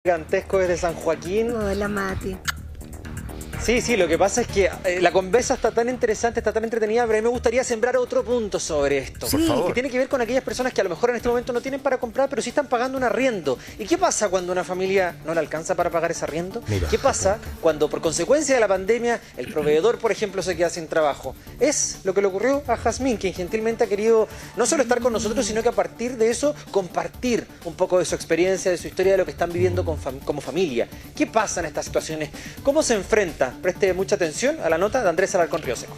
Gigantesco desde San Joaquín. Hola, Mati. Sí, lo que pasa es que la conversa está tan interesante, está tan entretenida, pero a mí me gustaría sembrar otro punto sobre esto. Sí. Por favor. Que tiene que ver con aquellas personas que a lo mejor en este momento no tienen para comprar, pero sí están pagando un arriendo. ¿Y qué pasa cuando una familia no le alcanza para pagar ese arriendo? Mira. ¿Qué pasa cuando por consecuencia de la pandemia el proveedor, por ejemplo, se queda sin trabajo? Es lo que le ocurrió a Jazmín, quien gentilmente ha querido no solo estar con nosotros, sino que a partir de eso compartir un poco de su experiencia, de su historia, de lo que están viviendo como familia. ¿Qué pasa en estas situaciones? ¿Cómo se enfrenta? Preste mucha atención a la nota de Andrés Alarcón Rioseco.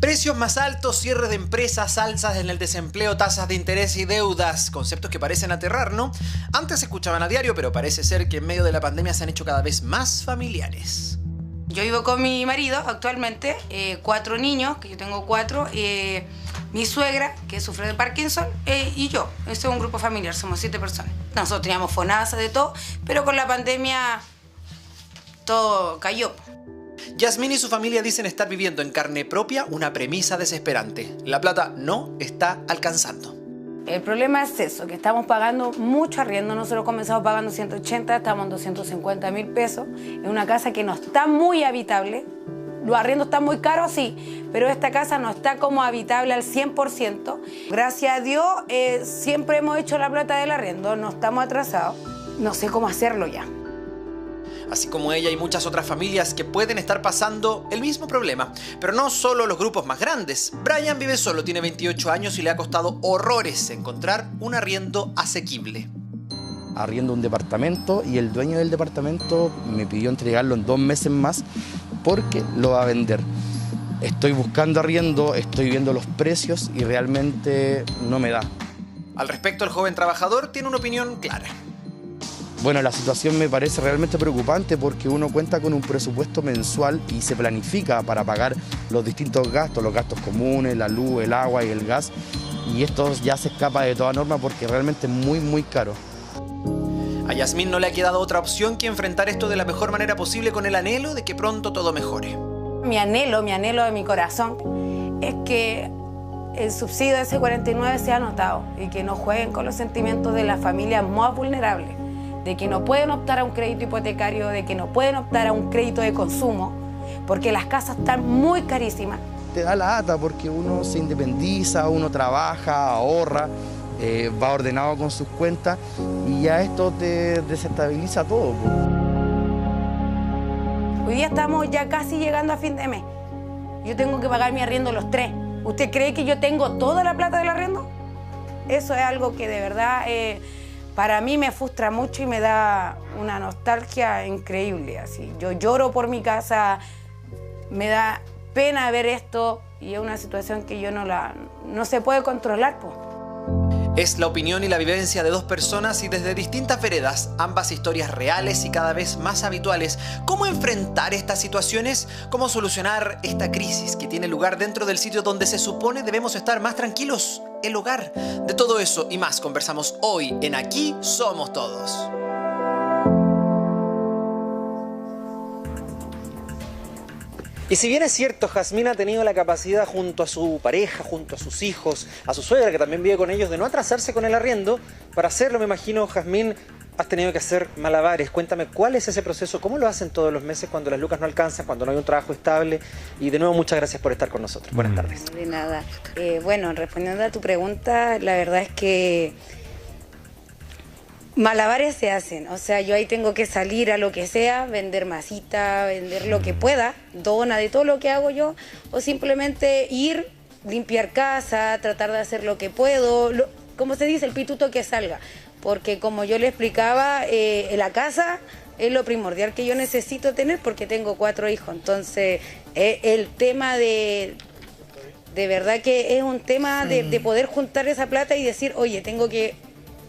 Precios más altos, cierre de empresas, alzas en el desempleo, tasas de interés y deudas. Conceptos que parecen aterrar, ¿no? Antes se escuchaban a diario, pero parece ser que en medio de la pandemia se han hecho cada vez más familiares. Yo vivo con mi marido actualmente, 4 niños, que yo tengo 4, mi suegra, que sufre de Parkinson, y yo. Este es un grupo familiar, somos 7 personas. Nosotros teníamos FONASA, de todo, pero con la pandemia todo cayó. Jazmín y su familia dicen estar viviendo en carne propia una premisa desesperante. La plata no está alcanzando. El problema es eso, que estamos pagando mucho arriendo. Nosotros comenzamos pagando 180, estamos en 250.000 pesos, en una casa que no está muy habitable. Los arriendos están muy caros, sí, pero esta casa no está como habitable al 100%. Gracias a Dios, siempre hemos hecho la plata del arriendo, no estamos atrasados. No sé cómo hacerlo ya. Así como ella y muchas otras familias que pueden estar pasando el mismo problema. Pero no solo los grupos más grandes. Brian vive solo, tiene 28 años y le ha costado horrores encontrar un arriendo asequible. Arriendo un departamento y el dueño del departamento me pidió entregarlo en 2 meses más porque lo va a vender. Estoy buscando arriendo, estoy viendo los precios y realmente no me da. Al respecto, el joven trabajador tiene una opinión clara. Bueno, la situación me parece realmente preocupante porque uno cuenta con un presupuesto mensual y se planifica para pagar los distintos gastos, los gastos comunes, la luz, el agua y el gas, y esto ya se escapa de toda norma porque realmente es muy caro. A Jazmín no le ha quedado otra opción que enfrentar esto de la mejor manera posible con el anhelo de que pronto todo mejore. Mi anhelo de mi corazón es que el subsidio de ese 49 sea anotado y que no jueguen con los sentimientos de las familias más vulnerables, de que no pueden optar a un crédito hipotecario, de que no pueden optar a un crédito de consumo, porque las casas están muy carísimas. Te da la ata porque uno se independiza, uno trabaja, ahorra, va ordenado con sus cuentas y ya esto te desestabiliza todo. Hoy día estamos ya casi llegando a fin de mes. Yo tengo que pagar mi arriendo los 3. ¿Usted cree que yo tengo toda la plata del arriendo? Eso es algo que de verdad para mí me frustra mucho y me da una nostalgia increíble. Así. Yo lloro por mi casa, me da pena ver esto y es una situación que yo no se puede controlar, po. Es la opinión y la vivencia de 2 personas y desde distintas veredas, ambas historias reales y cada vez más habituales. ¿Cómo enfrentar estas situaciones? ¿Cómo solucionar esta crisis que tiene lugar dentro del sitio donde se supone debemos estar más tranquilos? El hogar. De todo eso y más conversamos hoy en Aquí Somos Todos. Y si bien es cierto, Jazmín ha tenido la capacidad junto a su pareja, junto a sus hijos, a su suegra que también vive con ellos, de no atrasarse con el arriendo, para hacerlo me imagino, Jazmín, has tenido que hacer malabares. Cuéntame, ¿cuál es ese proceso? ¿Cómo lo hacen todos los meses cuando las lucas no alcanzan, cuando no hay un trabajo estable? Y de nuevo, muchas gracias por estar con nosotros. Buenas tardes. De nada. Bueno, respondiendo a tu pregunta, la verdad es que malabares se hacen. O sea, yo ahí tengo que salir a lo que sea, vender masita, vender lo que pueda, dona de todo lo que hago yo, o simplemente ir, limpiar casa, tratar de hacer lo que puedo, como se dice, el pituto que salga. Porque como yo le explicaba, la casa es lo primordial que yo necesito tener porque tengo 4 hijos. Entonces, el tema de verdad que es un tema de poder juntar esa plata y decir, oye, tengo que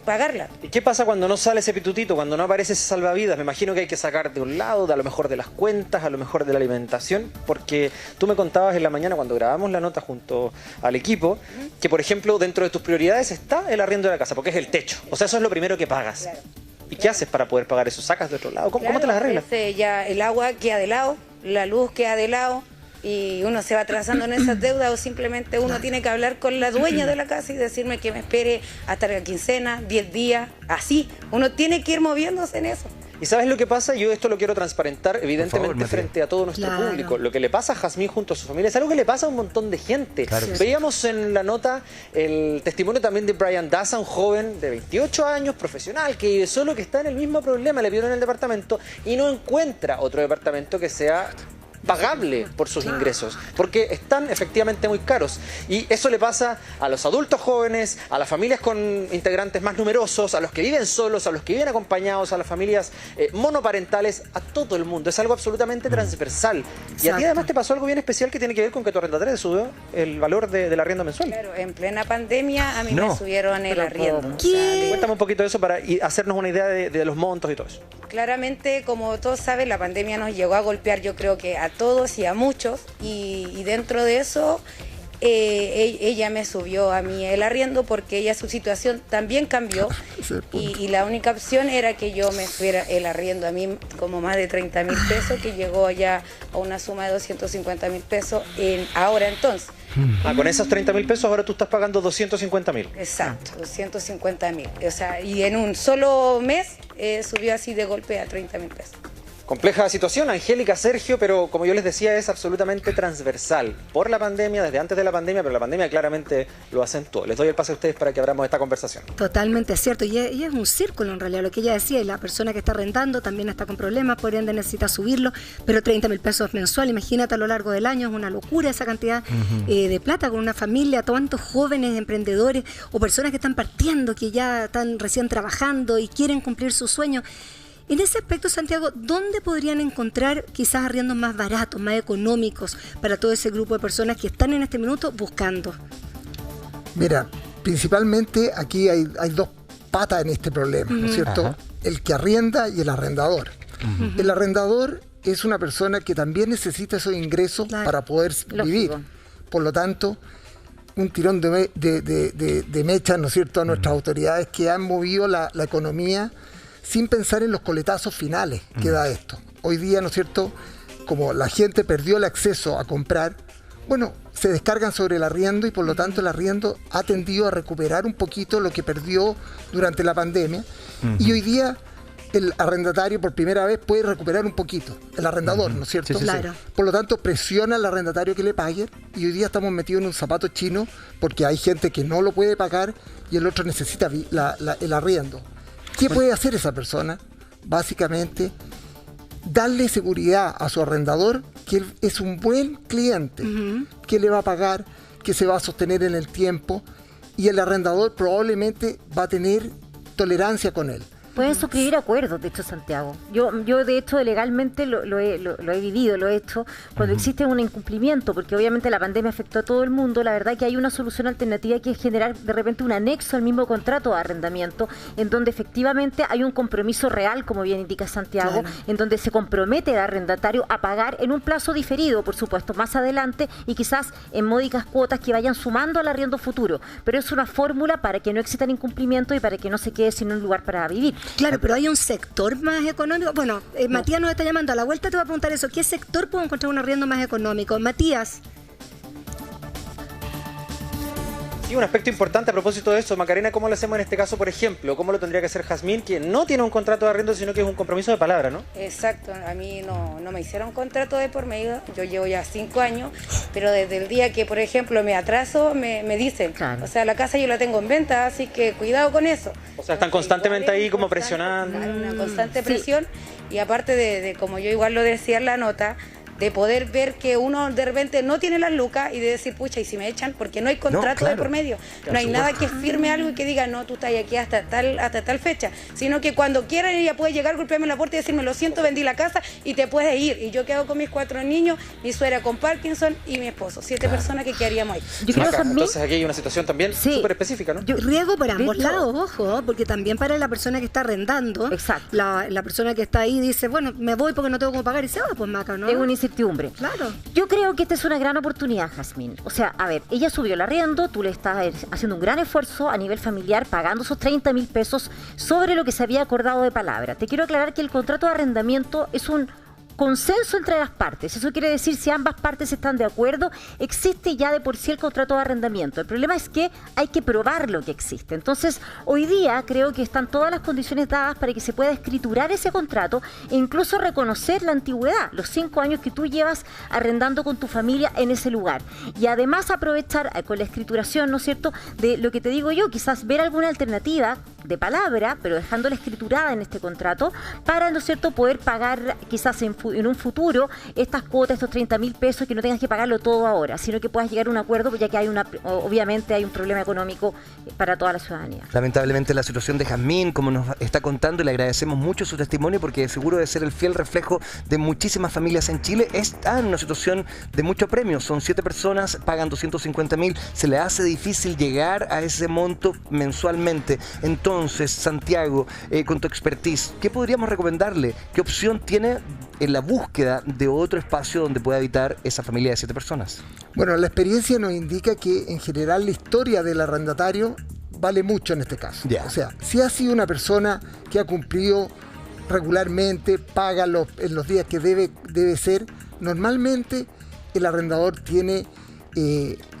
pagarla. ¿Y qué pasa cuando no sale ese pitutito, cuando no aparece ese salvavidas? Me imagino que hay que sacar de un lado, a lo mejor de las cuentas, a lo mejor de la alimentación, porque tú me contabas en la mañana cuando grabamos la nota junto al equipo, que por ejemplo dentro de tus prioridades está el arriendo de la casa, porque es el techo, o sea, eso es lo primero que pagas. Claro. ¿Y qué haces para poder pagar eso? ¿Sacas de otro lado? ¿Cómo te las arreglas? Ya el agua queda de lado, la luz queda de lado, y uno se va atrasando en esas deudas o simplemente uno tiene que hablar con la dueña de la casa y decirme que me espere hasta la quincena, 10 días, así. Uno tiene que ir moviéndose en eso. ¿Y sabes lo que pasa? Yo esto lo quiero transparentar evidentemente frente a todo nuestro público. Lo que le pasa a Jazmín junto a su familia es algo que le pasa a un montón de gente. Claro. Veíamos en la nota el testimonio también de Brian Daza, un joven de 28 años, profesional, que vive solo, que está en el mismo problema, le pidieron el departamento y no encuentra otro departamento que sea pagable por sus ingresos, porque están efectivamente muy caros. Y eso le pasa a los adultos jóvenes, a las familias con integrantes más numerosos, a los que viven solos, a los que viven acompañados, a las familias monoparentales, a todo el mundo. Es algo absolutamente transversal. Y a ti además te pasó algo bien especial que tiene que ver con que tu arrendatario subió el valor del arriendo mensual. Claro, en plena pandemia a mí me subieron el arriendo. O sea, cuéntame un poquito de eso para hacernos una idea de los montos y todo eso. Claramente, como todos saben, la pandemia nos llegó a golpear, yo creo que a todos y a muchos, y dentro de eso ella me subió a mí el arriendo porque ella su situación también cambió y la única opción era que yo me fuera el arriendo a mí como más de 30.000 pesos, que llegó ya a una suma de 250.000 pesos ahora entonces. Con esos 30.000 pesos ahora tú estás pagando 250.000. Exacto, 250.000. O sea, y en un solo mes subió así de golpe a 30.000 pesos. Compleja situación, Angélica, Sergio, pero como yo les decía, es absolutamente transversal. Por la pandemia, desde antes de la pandemia, pero la pandemia claramente lo acentuó. Les doy el pase a ustedes para que abramos esta conversación. Totalmente cierto, y es un círculo en realidad, lo que ella decía, y la persona que está arrendando también está con problemas, por ende necesita subirlo, pero 30.000 pesos mensual, imagínate a lo largo del año, es una locura esa cantidad de plata con una familia, tantos jóvenes emprendedores o personas que están partiendo, que ya están recién trabajando y quieren cumplir sus sueños. En ese aspecto, Santiago, ¿dónde podrían encontrar quizás arriendos más baratos, más económicos para todo ese grupo de personas que están en este minuto buscando? Mira, principalmente aquí hay dos patas en este problema, ¿no es cierto? Ajá. El que arrienda y el arrendador. El arrendador es una persona que también necesita esos ingresos para poder vivir. Por lo tanto, un tirón de mecha, ¿no es cierto?, a nuestras autoridades que han movido la economía sin pensar en los coletazos finales que da esto. Hoy día, ¿no es cierto?, como la gente perdió el acceso a comprar, bueno, se descargan sobre el arriendo y por lo tanto el arriendo ha tendido a recuperar un poquito lo que perdió durante la pandemia. Y hoy día el arrendatario por primera vez puede recuperar un poquito, el arrendador, ¿no es cierto? Sí, claro. Por lo tanto, presiona al arrendatario que le pague y hoy día estamos metidos en un zapato chino porque hay gente que no lo puede pagar y el otro necesita el arriendo. ¿Qué puede hacer esa persona? Básicamente, darle seguridad a su arrendador que él es un buen cliente, que le va a pagar, que se va a sostener en el tiempo y el arrendador probablemente va a tener tolerancia con él. Pueden suscribir acuerdos, de hecho, Santiago. Yo de hecho, legalmente lo he vivido, lo he hecho, cuando existe un incumplimiento, porque obviamente la pandemia afectó a todo el mundo, la verdad que hay una solución alternativa que es generar de repente un anexo al mismo contrato de arrendamiento, en donde efectivamente hay un compromiso real, como bien indica Santiago, en donde se compromete el arrendatario a pagar en un plazo diferido, por supuesto, más adelante, y quizás en módicas cuotas que vayan sumando al arriendo futuro. Pero es una fórmula para que no existan incumplimientos y para que no se quede sin un lugar para vivir. Claro, pero hay un sector más económico. Bueno, Matías nos está llamando. A la vuelta te voy a preguntar eso. ¿Qué sector puedo encontrar un arriendo más económico? Matías. Sí, un aspecto importante a propósito de eso, Macarena, ¿cómo lo hacemos en este caso, por ejemplo? ¿Cómo lo tendría que hacer Jazmín, que no tiene un contrato de arriendo, sino que es un compromiso de palabra, ¿no? Exacto, a mí no me hicieron contrato de por medio, yo llevo ya 5 años, pero desde el día que, por ejemplo, me atraso, me dicen, o sea, la casa yo la tengo en venta, así que cuidado con eso. O sea, están constantemente ahí como presionando. Hay una constante presión, y aparte de, como yo igual lo decía en la nota, de poder ver que uno de repente no tiene las lucas y de decir, pucha, ¿y si me echan? Porque no hay contrato de por medio. No hay nada que firme algo y que diga, no, tú estás aquí hasta tal fecha. Sino que cuando quieran ella puede llegar, golpearme la puerta y decirme, lo siento, vendí la casa y te puedes ir. Y yo quedo con mis 4 niños, mi suegra con Parkinson y mi esposo. 7 personas que quedaríamos ahí. Entonces aquí hay una situación también súper específica, ¿no? Riesgo para ambos lados, ojo, porque también para la persona que está arrendando, la persona que está ahí dice, bueno, me voy porque no tengo cómo pagar y se va, pues Maca, ¿no? Es una incertidumbre. Claro. Yo creo que esta es una gran oportunidad, Jazmín. O sea, a ver, ella subió el arriendo, tú le estás haciendo un gran esfuerzo a nivel familiar, pagando esos 30.000 pesos sobre lo que se había acordado de palabra. Te quiero aclarar que el contrato de arrendamiento es un consenso entre las partes. Eso quiere decir, si ambas partes están de acuerdo, existe ya de por sí el contrato de arrendamiento. El problema es que hay que probar lo que existe. Entonces, hoy día creo que están todas las condiciones dadas para que se pueda escriturar ese contrato e incluso reconocer la antigüedad, los 5 años que tú llevas arrendando con tu familia en ese lugar. Y además aprovechar con la escrituración, ¿no es cierto?, de lo que te digo yo, quizás ver alguna alternativa de palabra, pero dejándola escriturada en este contrato, para, ¿no es cierto?, poder pagar quizás en un futuro estas cuotas, estos 30.000 pesos, que no tengas que pagarlo todo ahora, sino que puedas llegar a un acuerdo, ya que obviamente hay un problema económico para toda la ciudadanía. Lamentablemente la situación de Jazmín, como nos está contando, y le agradecemos mucho su testimonio, porque seguro de ser el fiel reflejo de muchísimas familias en Chile, está en una situación de mucho premio. Son 7 personas, pagan 250.000, se le hace difícil llegar a ese monto mensualmente. Entonces, Santiago, con tu expertise, ¿qué podríamos recomendarle? ¿Qué opción tiene en la búsqueda de otro espacio donde pueda habitar esa familia de 7 personas? Bueno, la experiencia nos indica que en general la historia del arrendatario vale mucho en este caso. O sea, si ha sido una persona que ha cumplido regularmente, paga en los días que debe ser, normalmente el arrendador tiene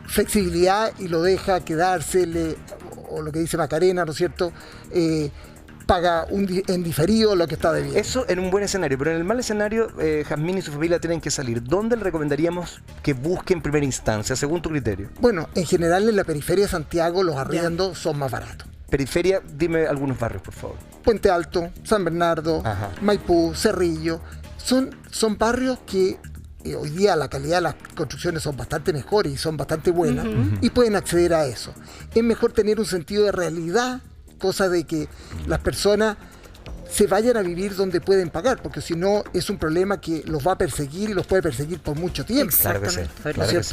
flexibilidad y lo deja quedarse, o lo que dice Macarena, ¿no es cierto?, paga en diferido lo que está debiendo. Eso en un buen escenario, pero en el mal escenario, Jazmín y su familia tienen que salir. ¿Dónde le recomendaríamos que busque en primera instancia, según tu criterio? Bueno, en general en la periferia de Santiago los arriendos son más baratos. Periferia, dime algunos barrios, por favor. Puente Alto, San Bernardo, Maipú, Cerrillo, son barrios que hoy día la calidad de las construcciones son bastante mejores y son bastante buenas, y pueden acceder a eso. Es mejor tener un sentido de realidad, cosa de que las personas se vayan a vivir donde pueden pagar, porque si no es un problema que los va a perseguir y los puede perseguir por mucho tiempo. Claro que sí. ¿No es cierto?